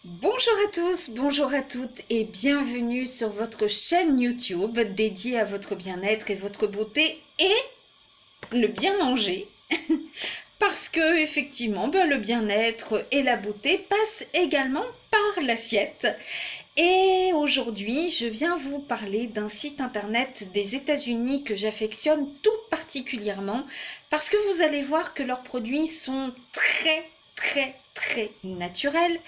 Bonjour à tous, bonjour à toutes et bienvenue sur votre chaîne YouTube dédiée à votre bien-être et votre beauté et le bien manger. Parce que effectivement, le bien-être et la beauté passent également par l'assiette. Et aujourd'hui, je viens vous parler d'un site internet des États-Unis que j'affectionne tout particulièrement parce que vous allez voir que leurs produits sont très naturels.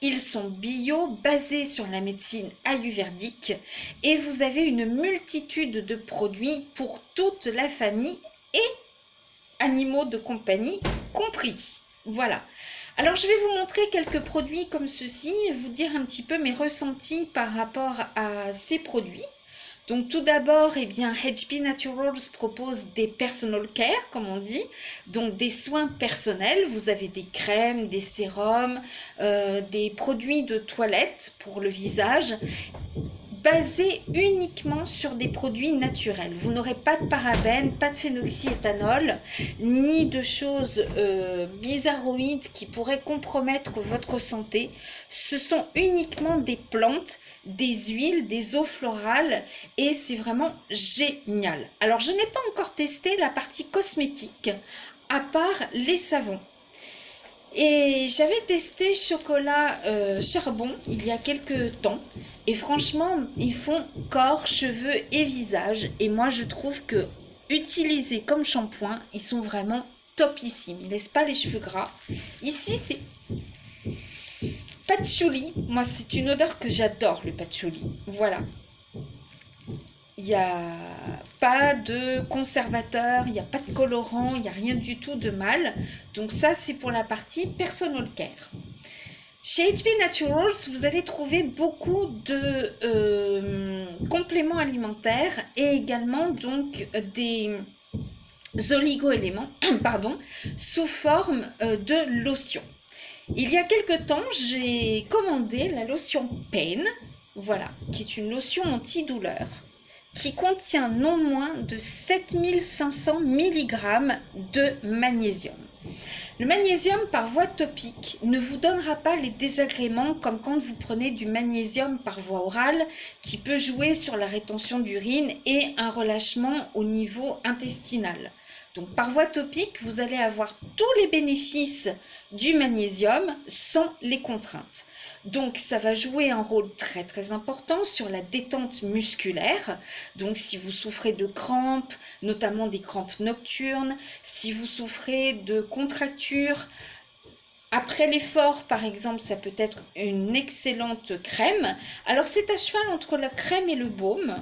Ils sont bio, basés sur la médecine ayurvédique et vous avez une multitude de produits pour toute la famille et animaux de compagnie compris. Voilà. Alors je vais vous montrer quelques produits comme ceci et vous dire un petit peu mes ressentis par rapport à ces produits. Donc tout d'abord, HB Naturals propose des personal care, comme on dit, donc des soins personnels. Vous avez des crèmes, des sérums, des produits de toilette pour le visage basé uniquement sur des produits naturels. Vous n'aurez pas de parabènes, pas de phénoxyéthanol, ni de choses bizarroïdes qui pourraient compromettre votre santé. Ce sont uniquement des plantes, des huiles, des eaux florales et c'est vraiment génial. Alors je n'ai pas encore testé la partie cosmétique à part les savons. Et j'avais testé chocolat charbon il y a quelques temps. Et franchement, ils font corps, cheveux et visage. Et moi, je trouve que utilisés comme shampoing, ils sont vraiment topissimes. Ils ne laissent pas les cheveux gras. Ici, c'est patchouli. Moi, c'est une odeur que j'adore, le patchouli. Voilà. Il n'y a pas de conservateur, il n'y a pas de colorant, il n'y a rien du tout de mal. Donc ça, c'est pour la partie personal care. Chez HB Naturals, vous allez trouver beaucoup de compléments alimentaires et également donc des oligo-éléments pardon, sous forme de lotion. Il y a quelque temps, j'ai commandé la lotion Pain, voilà, qui est une lotion antidouleur, qui contient non moins de 7500 mg de magnésium. Le magnésium par voie topique ne vous donnera pas les désagréments comme quand vous prenez du magnésium par voie orale qui peut jouer sur la rétention d'urine et un relâchement au niveau intestinal. Donc par voie topique, vous allez avoir tous les bénéfices du magnésium sans les contraintes. Donc ça va jouer un rôle très important sur la détente musculaire. Donc si vous souffrez de crampes, notamment des crampes nocturnes, si vous souffrez de contractures, après l'effort par exemple, ça peut être une excellente crème. Alors c'est à cheval entre la crème et le baume.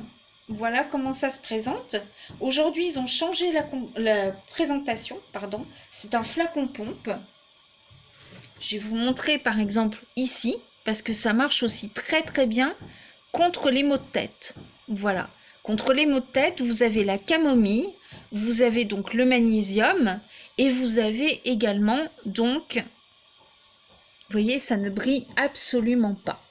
Voilà comment ça se présente. Aujourd'hui, ils ont changé la présentation, pardon. C'est un flacon pompe. Je vais vous montrer par exemple ici, parce que ça marche aussi très bien contre les maux de tête. Voilà. Contre les maux de tête, vous avez la camomille, vous avez donc le magnésium et vous avez également donc, vous voyez, ça ne brille absolument pas.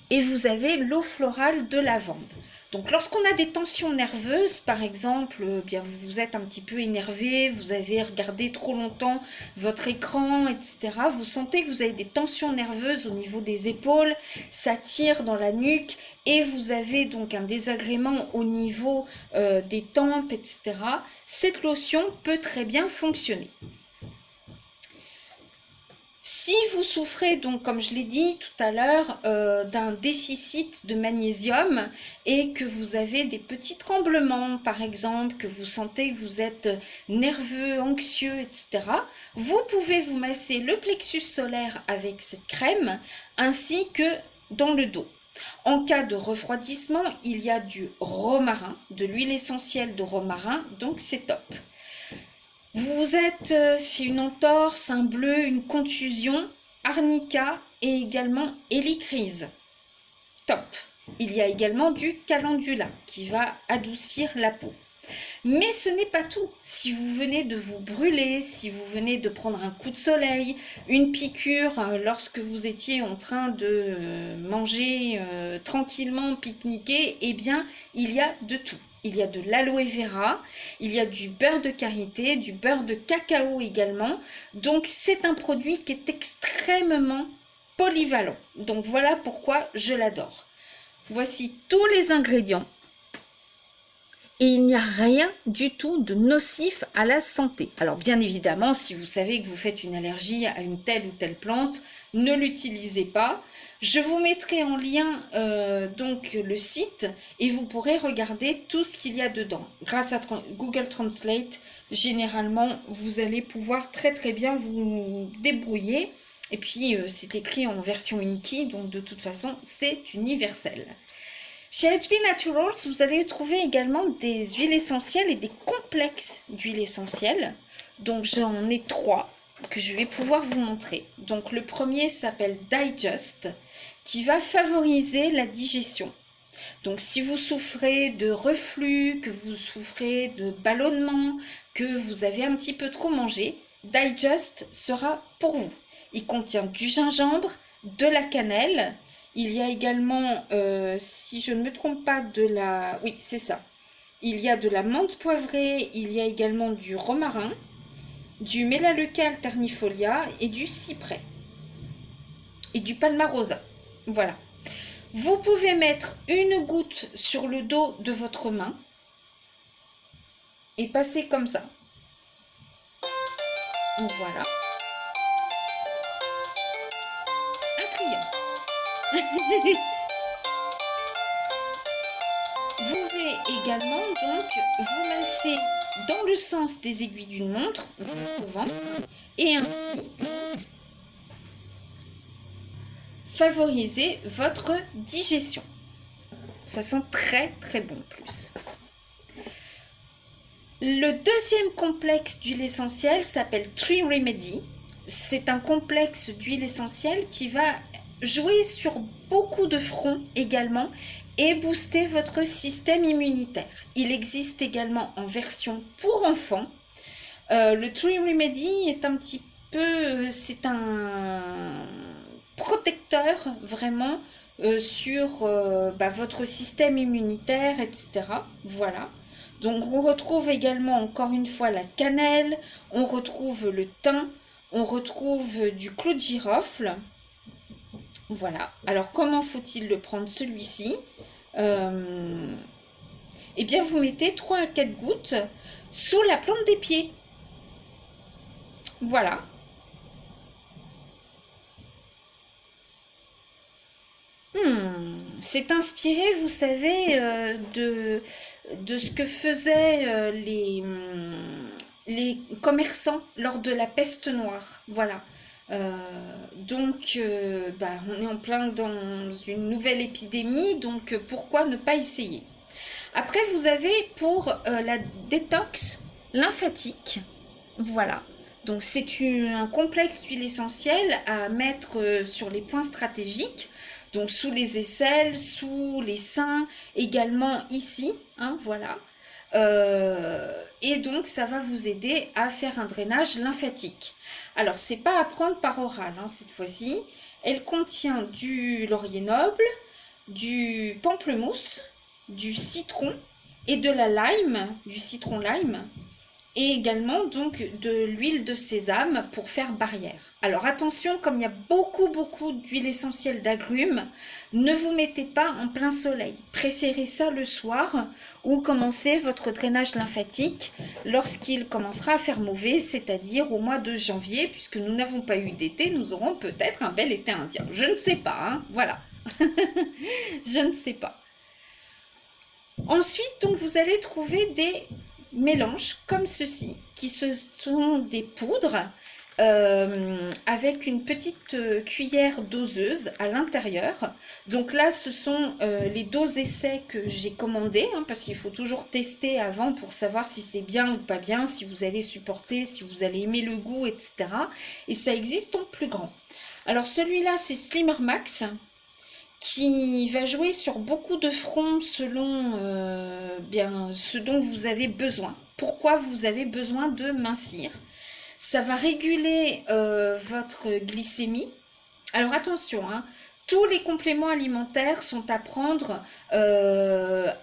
Et vous avez l'eau florale de lavande. Donc lorsqu'on a des tensions nerveuses, par exemple, bien vous êtes un petit peu énervé, vous avez regardé trop longtemps votre écran, etc. Vous sentez que vous avez des tensions nerveuses au niveau des épaules, ça tire dans la nuque et vous avez donc un désagrément au niveau des tempes, etc. Cette lotion peut très bien fonctionner. Si vous souffrez, donc comme je l'ai dit tout à l'heure, d'un déficit de magnésium et que vous avez des petits tremblements, par exemple, que vous sentez que vous êtes nerveux, anxieux, etc., vous pouvez vous masser le plexus solaire avec cette crème ainsi que dans le dos. En cas de refroidissement, il y a du romarin, de l'huile essentielle de romarin, donc c'est top. Vous êtes, c'est une entorse, un bleu, une contusion, arnica et également hélicryse. Top. Il y a également du calendula qui va adoucir la peau. Mais ce n'est pas tout. Si vous venez de vous brûler, si vous venez de prendre un coup de soleil, une piqûre lorsque vous étiez en train de manger tranquillement, pique-niquer, eh bien, il y a de tout. Il y a de l'aloe vera, il y a du beurre de karité, du beurre de cacao également. Donc c'est un produit qui est extrêmement polyvalent. Donc voilà pourquoi je l'adore. Voici tous les ingrédients. Et il n'y a rien du tout de nocif à la santé. Alors bien évidemment, si vous savez que vous faites une allergie à une telle ou telle plante, ne l'utilisez pas. Je vous mettrai en lien donc le site et vous pourrez regarder tout ce qu'il y a dedans. Grâce à Google Translate, généralement, vous allez pouvoir très bien vous débrouiller. Et puis, c'est écrit en version Inky, donc de toute façon, c'est universel. Chez HB Naturals, vous allez trouver également des huiles essentielles et des complexes d'huiles essentielles. Donc j'en ai 3 que je vais pouvoir vous montrer. Donc le premier s'appelle Digest, qui va favoriser la digestion. Donc si vous souffrez de reflux, que vous souffrez de ballonnement, que vous avez un petit peu trop mangé, Digest sera pour vous. Il contient du gingembre, de la cannelle. Il y a également, si je ne me trompe pas, de la... Oui, c'est ça. Il y a de la menthe poivrée, il y a également du romarin, du Melaleuca alternifolia et du cyprès. Et du palmarosa. Voilà. Vous pouvez mettre une goutte sur le dos de votre main et passer comme ça. Voilà. Un crayon. Vous pouvez également donc vous masser dans le sens des aiguilles d'une montre, votre ventre, et ainsi favoriser votre digestion. Ça sent très bon en plus. Le deuxième complexe d'huile essentielle s'appelle Tree Remedy. C'est un complexe d'huile essentielle qui va jouer sur beaucoup de fronts également et booster votre système immunitaire. Il existe également en version pour enfants. Le Tree Remedy est un petit peu, c'est un protecteur vraiment sur votre système immunitaire, etc. Voilà. Donc on retrouve également encore une fois la cannelle, on retrouve le thym, on retrouve du clou de girofle. Voilà. Alors, comment faut-il le prendre celui-ci? Eh bien, vous mettez 3 à 4 gouttes sous la plante des pieds. Voilà. C'est inspiré, vous savez, de ce que faisaient les commerçants lors de la peste noire. Voilà. Donc, on est en plein dans une nouvelle épidémie, donc pourquoi ne pas essayer? Après, vous avez pour la détox lymphatique, voilà. Donc, c'est un complexe d'huile essentielle à mettre sur les points stratégiques, donc sous les aisselles, sous les seins, également ici, hein, voilà. Et donc, ça va vous aider à faire un drainage lymphatique. Alors, c'est pas à prendre par oral, hein, cette fois-ci. Elle contient du laurier noble, du pamplemousse, du citron et de la lime, du citron lime, et également donc de l'huile de sésame pour faire barrière. Alors attention, comme il y a beaucoup d'huile essentielle d'agrumes, ne vous mettez pas en plein soleil. Préférez ça le soir ou commencez votre drainage lymphatique lorsqu'il commencera à faire mauvais, c'est-à-dire au mois de janvier, puisque nous n'avons pas eu d'été, nous aurons peut-être un bel été indien. Je ne sais pas, hein, voilà. Je ne sais pas. Ensuite, donc, vous allez trouver des mélanges comme ceci, qui sont des poudres avec une petite cuillère doseuse à l'intérieur. Donc là, ce sont les doses essais que j'ai commandées, hein, parce qu'il faut toujours tester avant pour savoir si c'est bien ou pas bien, si vous allez supporter, si vous allez aimer le goût, etc. Et ça existe en plus grand. Alors celui-là, c'est Slimmer Max, qui va jouer sur beaucoup de fronts selon ce dont vous avez besoin. Pourquoi vous avez besoin de mincir? Ça va réguler votre glycémie. Alors attention, hein, Tous les compléments alimentaires sont à prendre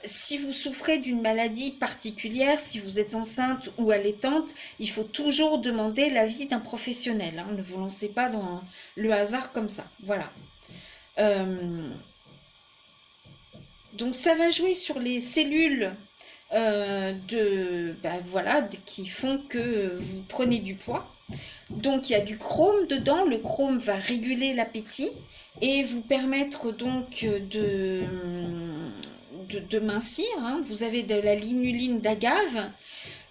si vous souffrez d'une maladie particulière, si vous êtes enceinte ou allaitante, il faut toujours demander l'avis d'un professionnel. Hein. Ne vous lancez pas dans le hasard comme ça. Voilà. Donc ça va jouer sur les cellules qui font que vous prenez du poids. Donc il y a du chrome dedans, le chrome va réguler l'appétit et vous permettre donc de mincir. Hein. Vous avez de la linuline d'agave,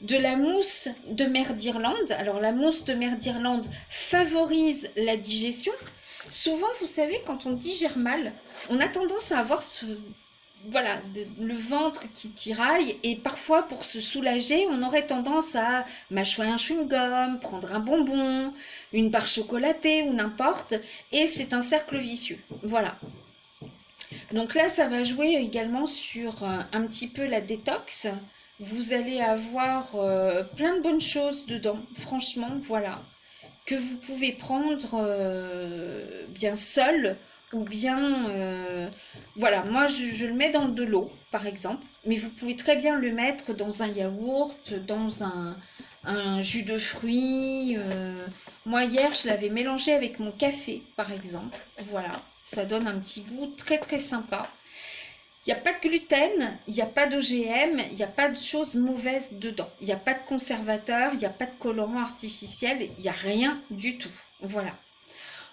de la mousse de mer d'Irlande. Alors la mousse de mer d'Irlande favorise la digestion. Souvent, vous savez, quand on digère mal, on a tendance à avoir le ventre qui tiraille et parfois pour se soulager, on aurait tendance à mâcher un chewing-gum, prendre un bonbon, une barre chocolatée ou n'importe et c'est un cercle vicieux. Voilà. Donc là, ça va jouer également sur un petit peu la détox. Vous allez avoir plein de bonnes choses dedans, franchement, voilà, que vous pouvez prendre bien seul ou bien, voilà, moi je le mets dans de l'eau, par exemple, mais vous pouvez très bien le mettre dans un yaourt, dans un jus de fruits. Moi hier, je l'avais mélangé avec mon café, par exemple, voilà, ça donne un petit goût très très sympa. Il n'y a pas de gluten, il n'y a pas d'OGM, il n'y a pas de choses mauvaises dedans. Il n'y a pas de conservateur, il n'y a pas de colorant artificiel, il n'y a rien du tout. Voilà.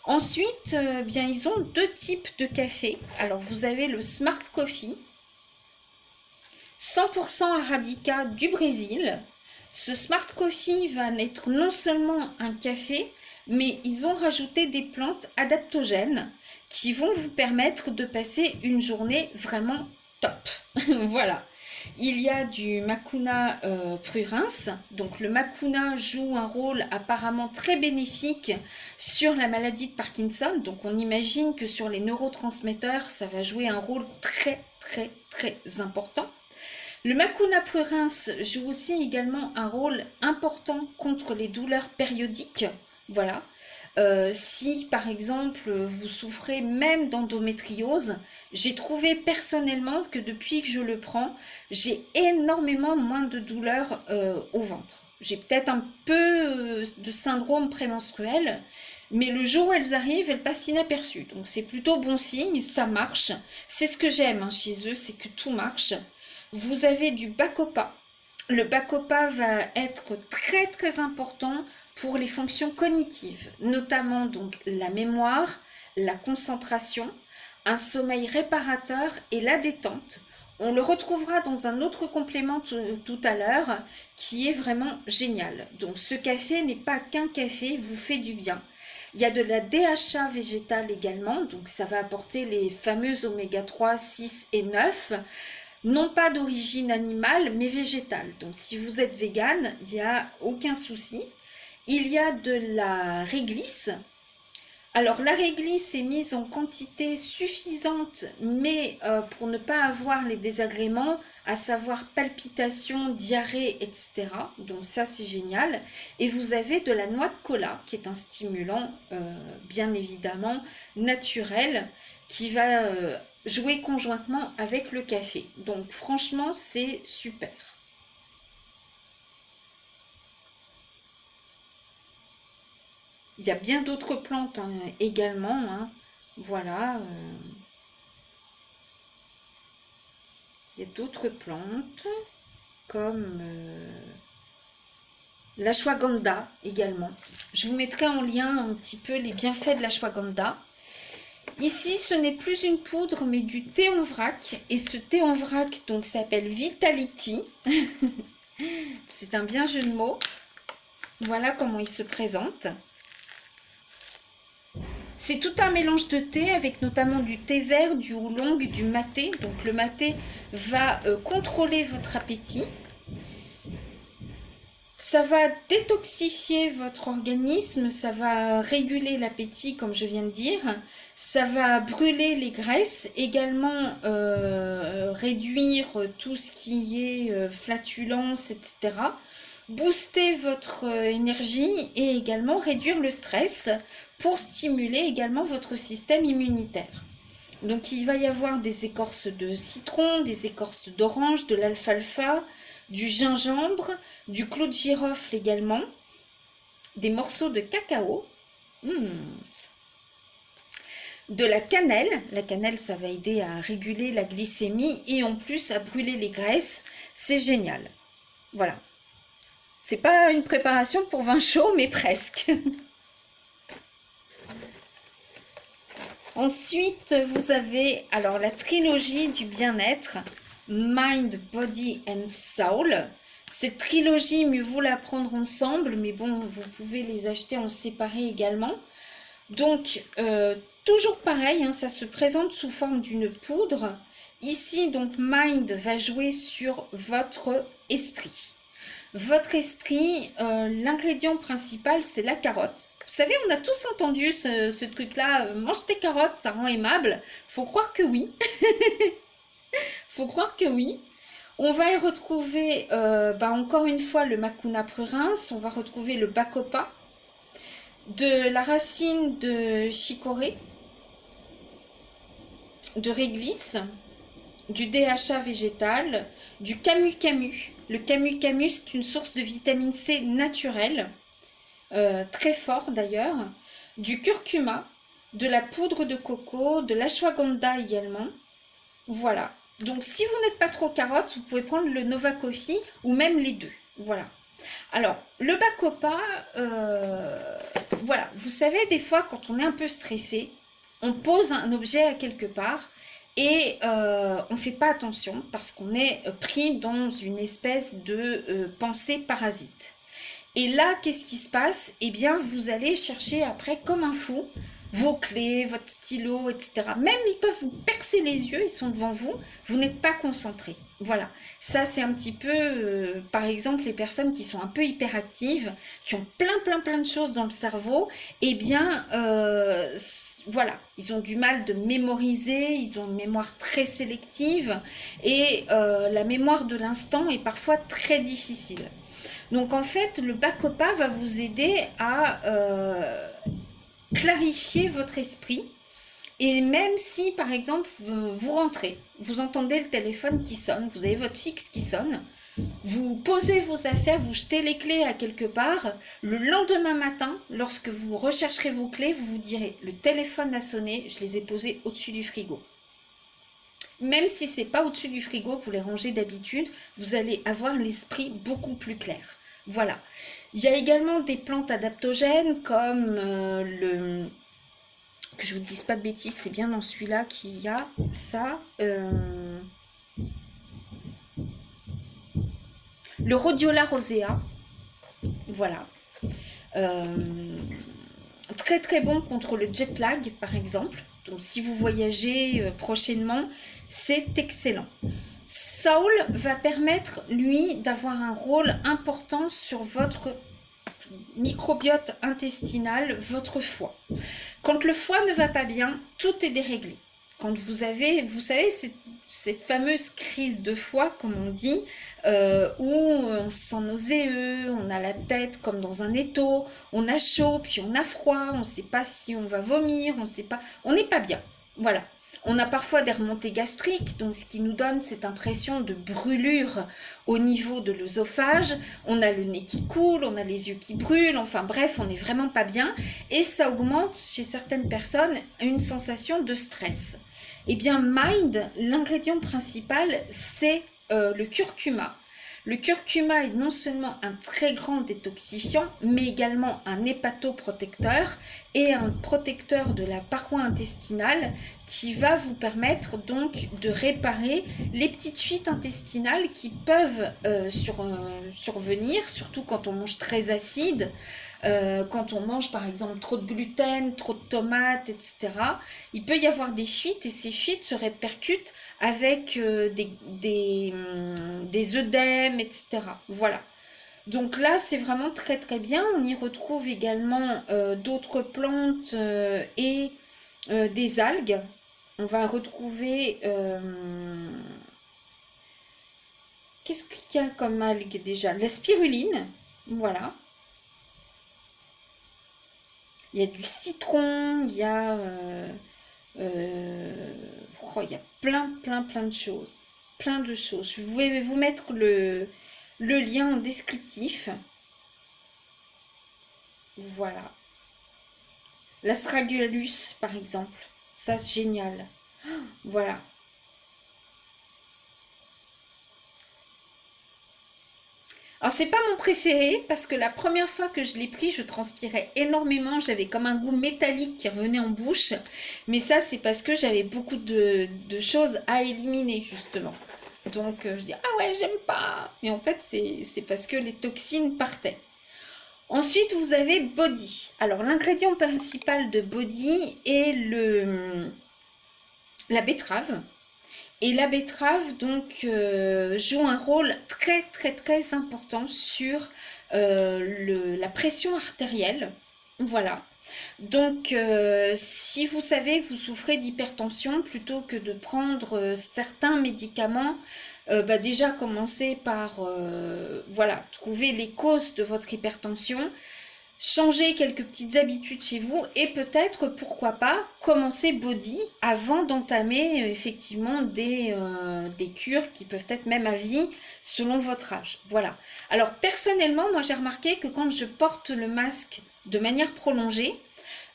Ensuite, bien, ils ont deux types de café. Alors, vous avez le Smart Coffee, 100% Arabica du Brésil. Ce Smart Coffee va être non seulement un café, mais ils ont rajouté des plantes adaptogènes qui vont vous permettre de passer une journée vraiment top. Voilà. Il y a du Mucuna prurens. Donc le Mucuna joue un rôle apparemment très bénéfique sur la maladie de Parkinson. Donc on imagine que sur les neurotransmetteurs, ça va jouer un rôle très très très important. Le Mucuna prurens joue aussi également un rôle important contre les douleurs périodiques. Voilà. Si par exemple vous souffrez même d'endométriose, j'ai trouvé personnellement que depuis que je le prends, j'ai énormément moins de douleurs au ventre. J'ai peut-être un peu de syndrome prémenstruel, mais le jour où elles arrivent, elles passent inaperçues. Donc c'est plutôt bon signe, ça marche. C'est ce que j'aime hein, chez eux, c'est que tout marche. Vous avez du Bacopa. Le Bacopa va être très très important pour les fonctions cognitives, notamment donc la mémoire, la concentration, un sommeil réparateur et la détente. On le retrouvera dans un autre complément tout à l'heure qui est vraiment génial. Donc ce café n'est pas qu'un café, vous fait du bien. Il y a de la DHA végétale également, donc ça va apporter les fameux oméga 3, 6 et 9. Non pas d'origine animale, mais végétale. Donc si vous êtes végane, il n'y a aucun souci. Il y a de la réglisse. Alors la réglisse est mise en quantité suffisante, mais pour ne pas avoir les désagréments, à savoir palpitations, diarrhée, etc. Donc ça c'est génial. Et vous avez de la noix de cola, qui est un stimulant bien évidemment naturel, qui va jouer conjointement avec le café. Donc franchement c'est super. Il y a bien d'autres plantes hein, également. Hein. Voilà. Il y a d'autres plantes comme l'ashwagandha également. Je vous mettrai en lien un petit peu les bienfaits de l'ashwagandha. Ici, ce n'est plus une poudre, mais du thé en vrac. Et ce thé en vrac donc s'appelle Vitality. C'est un bien jeu de mots. Voilà comment il se présente. C'est tout un mélange de thé avec notamment du thé vert, du oolong, du maté. Donc le maté va contrôler votre appétit. Ça va détoxifier votre organisme, ça va réguler l'appétit comme je viens de dire. Ça va brûler les graisses, également réduire tout ce qui est flatulence, etc. Booster votre énergie et également réduire le stress pour stimuler également votre système immunitaire. Donc il va y avoir des écorces de citron, des écorces d'orange, de l'alfalfa, du gingembre, du clou de girofle également, des morceaux de cacao, de la cannelle. La cannelle, ça va aider à réguler la glycémie et en plus à brûler les graisses. C'est génial. Voilà. C'est pas une préparation pour vin chaud, mais presque. Ensuite, vous avez alors la trilogie du bien-être, Mind, Body and Soul. Cette trilogie, mieux vaut la prendre ensemble, mais bon, vous pouvez les acheter en séparé également. Donc, toujours pareil, hein, ça se présente sous forme d'une poudre. Ici, donc, Mind va jouer sur votre esprit. Votre esprit, l'ingrédient principal, c'est la carotte. Vous savez, on a tous entendu ce truc-là, mange tes carottes, ça rend aimable. Faut croire que oui. Faut croire que oui. On va y retrouver, encore une fois, le Mucuna prurins. On va retrouver le bacopa, de la racine de chicorée, de réglisse, du DHA végétal, du camu-camu. Le camu-camu, c'est une source de vitamine C naturelle, très fort d'ailleurs, du curcuma, de la poudre de coco, de l'ashwagandha également. Voilà. Donc si vous n'êtes pas trop carotte, vous pouvez prendre le Nova Coffee ou même les deux. Voilà. Alors, le bacopa, voilà. Vous savez, des fois, quand on est un peu stressé, on pose un objet à quelque part et on ne fait pas attention parce qu'on est pris dans une espèce de pensée parasite. Et là, qu'est-ce qui se passe? Eh bien, vous allez chercher après comme un fou vos clés, votre stylo, etc. Même ils peuvent vous percer les yeux, ils sont devant vous, vous n'êtes pas concentré. Voilà, ça c'est un petit peu, par exemple, les personnes qui sont un peu hyperactives, qui ont plein de choses dans le cerveau, eh bien, voilà, ils ont du mal de mémoriser, ils ont une mémoire très sélective et la mémoire de l'instant est parfois très difficile. Donc en fait, le bacopa va vous aider à clarifier votre esprit. Et même si, par exemple, vous rentrez, vous entendez le téléphone qui sonne, vous avez votre fixe qui sonne, vous posez vos affaires, vous jetez les clés à quelque part, le lendemain matin, lorsque vous rechercherez vos clés, vous vous direz, le téléphone a sonné, je les ai posés au-dessus du frigo. Même si c'est pas au-dessus du frigo que vous les rangez d'habitude, vous allez avoir l'esprit beaucoup plus clair. Voilà. Il y a également des plantes adaptogènes comme le... Que je vous dise pas de bêtises, c'est bien dans celui-là qu'il y a ça. Le Rhodiola rosea. Voilà. Très bon contre le jet lag, par exemple. Donc si vous voyagez prochainement, c'est excellent. Soul va permettre, lui, d'avoir un rôle important sur votre microbiote intestinal, votre foie. Quand le foie ne va pas bien, tout est déréglé. Quand vous savez, cette fameuse crise de foie, comme on dit, où on se sent nauséeux, on a la tête comme dans un étau, on a chaud, puis on a froid, on ne sait pas si on va vomir, on n'est pas bien. Voilà. On a parfois des remontées gastriques, donc ce qui nous donne cette impression de brûlure au niveau de l'œsophage. On a le nez qui coule, on a les yeux qui brûlent, enfin bref, on n'est vraiment pas bien. Et ça augmente chez certaines personnes une sensation de stress. Eh bien, Mind, l'ingrédient principal, c'est le curcuma. Le curcuma est non seulement un très grand détoxifiant, mais également un hépatoprotecteur et un protecteur de la paroi intestinale qui va vous permettre donc de réparer les petites fuites intestinales qui peuvent survenir, surtout quand on mange très acide. Quand on mange par exemple trop de gluten, trop de tomates, etc. Il peut y avoir des fuites et ces fuites se répercutent avec des œdèmes, etc. Voilà. Donc là, c'est vraiment très bien. On y retrouve également d'autres plantes et des algues. On va retrouver... qu'est-ce qu'il y a comme algue déjà? La spiruline, voilà. Il y a du citron, il y a Oh, il y a plein de choses. Plein de choses. Je vais vous mettre le lien en descriptif. Voilà. L'astragalus, par exemple. Ça, c'est génial. Voilà. Alors, c'est pas mon préféré parce que la première fois que je l'ai pris, je transpirais énormément. J'avais comme un goût métallique qui revenait en bouche. Mais ça, c'est parce que j'avais beaucoup de choses à éliminer, justement. Donc, je dis, ah ouais, j'aime pas. Et en fait, c'est parce que les toxines partaient. Ensuite, vous avez Body. Alors, l'ingrédient principal de Body est la betterave. Et la betterave, donc, joue un rôle très important sur la pression artérielle. Voilà. Donc, si vous savez, vous souffrez d'hypertension, plutôt que de prendre certains médicaments, déjà commencez par voilà, trouver les causes de votre hypertension, changer quelques petites habitudes chez vous et peut-être, pourquoi pas, commencer Body avant d'entamer effectivement des cures qui peuvent être même à vie selon votre âge. Voilà. Alors personnellement, moi j'ai remarqué que quand je porte le masque de manière prolongée,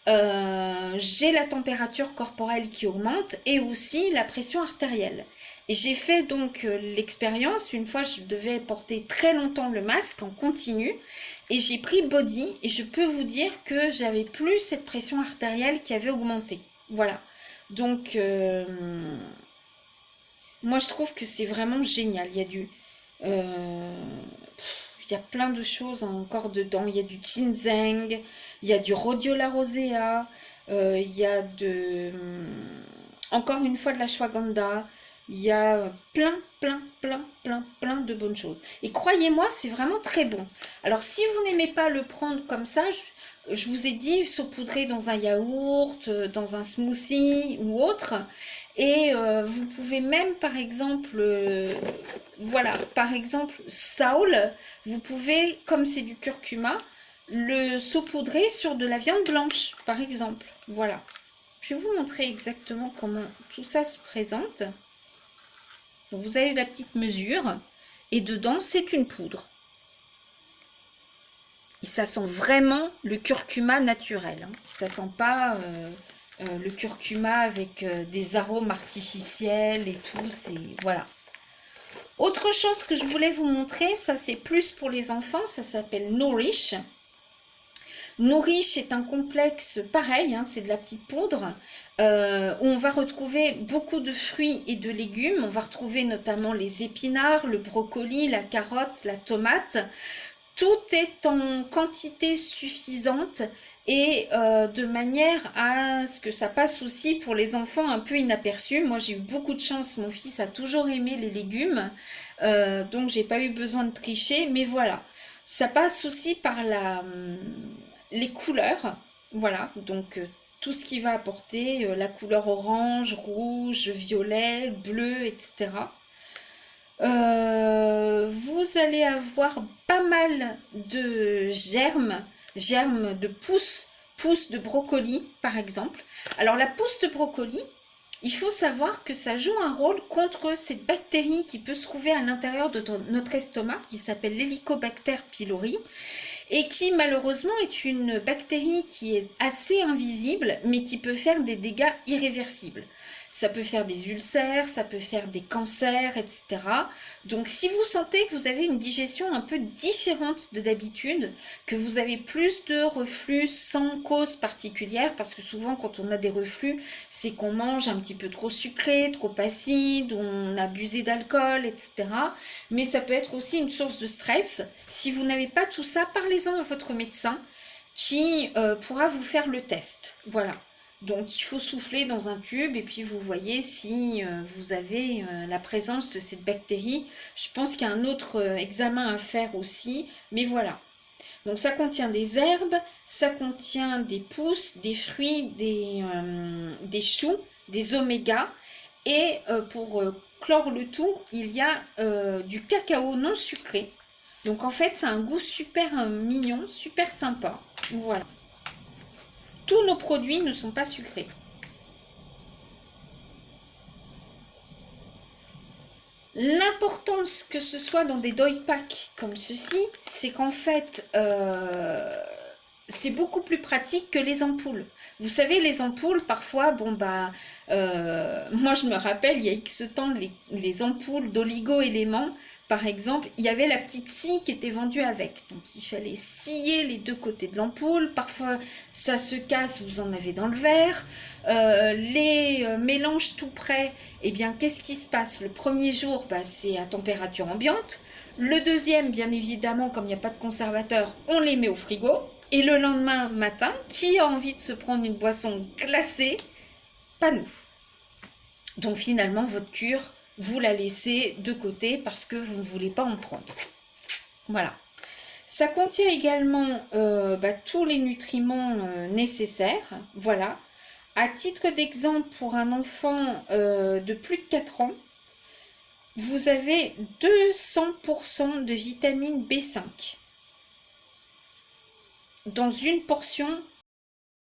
j'ai la température corporelle qui augmente et aussi la pression artérielle. Et j'ai fait donc l'expérience, une fois je devais porter très longtemps le masque en continu, et j'ai pris Body, et je peux vous dire que j'avais plus cette pression artérielle qui avait augmenté. Voilà. Donc, moi je trouve que c'est vraiment génial. Il y a plein de choses encore dedans. Il y a du ginseng, il y a du rhodiola rosea, il y a encore une fois de l'ashwagandha. Il y a plein de bonnes choses. Et croyez-moi, c'est vraiment très bon. Alors, si vous n'aimez pas le prendre comme ça, je vous ai dit saupoudrer dans un yaourt, dans un smoothie ou autre. Et vous pouvez même, par exemple, voilà, par exemple, Saul, vous pouvez, comme c'est du curcuma, le saupoudrer sur de la viande blanche, par exemple. Voilà. Je vais vous montrer exactement comment tout ça se présente. Donc, vous avez la petite mesure et dedans, c'est une poudre. Et ça sent vraiment le curcuma naturel. Hein. Ça sent pas le curcuma avec des arômes artificiels et tout. Voilà. Autre chose que je voulais vous montrer, ça c'est plus pour les enfants, ça s'appelle Nourish. Nourish est un complexe pareil, hein, c'est de la petite poudre, où on va retrouver beaucoup de fruits et de légumes. On va retrouver notamment les épinards, le brocoli, la carotte, la tomate. Tout est en quantité suffisante et de manière à ce que ça passe aussi pour les enfants un peu inaperçus. Moi j'ai eu beaucoup de chance, mon fils a toujours aimé les légumes, donc j'ai pas eu besoin de tricher, mais voilà. Ça passe aussi par les couleurs, voilà, donc tout ce qui va apporter la couleur orange, rouge, violet, bleu, etc. Vous allez avoir pas mal de germes de pousses de brocoli par exemple. Alors la pousse de brocoli, il faut savoir que ça joue un rôle contre cette bactérie qui peut se trouver à l'intérieur de notre estomac, qui s'appelle l'Helicobacter pylori, et qui malheureusement est une bactérie qui est assez invisible, mais qui peut faire des dégâts irréversibles. Ça peut faire des ulcères, ça peut faire des cancers, etc. Donc si vous sentez que vous avez une digestion un peu différente de d'habitude, que vous avez plus de reflux sans cause particulière, parce que souvent quand on a des reflux, c'est qu'on mange un petit peu trop sucré, trop acide, on a abusé d'alcool, etc. Mais ça peut être aussi une source de stress. Si vous n'avez pas tout ça, parlez-en à votre médecin qui pourra vous faire le test. Voilà. Donc il faut souffler dans un tube et puis vous voyez si vous avez la présence de cette bactérie. Je pense qu'il y a un autre examen à faire aussi, mais voilà. Donc ça contient des herbes, ça contient des pousses, des fruits, des choux, des omégas. Et pour clore le tout, il y a du cacao non sucré. Donc en fait, c'est un goût super mignon, super sympa. Voilà. Tous nos produits ne sont pas sucrés. L'importance que ce soit dans des doi packs comme ceci, c'est qu'en fait, c'est beaucoup plus pratique que les ampoules. Vous savez, les ampoules, parfois, bon bah, moi je me rappelle, il y a X temps, les ampoules d'oligo-éléments, par exemple, il y avait la petite scie qui était vendue avec. Donc il fallait scier les deux côtés de l'ampoule. Parfois ça se casse, vous en avez dans le verre. Les mélanges tout prêts, eh bien qu'est-ce qui se passe? Le premier jour, bah, c'est à température ambiante. Le deuxième, bien évidemment, comme il n'y a pas de conservateur, on les met au frigo. Et le lendemain matin, qui a envie de se prendre une boisson glacée? Pas nous. Donc finalement, votre cure, vous la laissez de côté parce que vous ne voulez pas en prendre. Voilà. Ça contient également tous les nutriments nécessaires. Voilà. À titre d'exemple, pour un enfant de plus de 4 ans, vous avez 200% de vitamine B5 dans une portion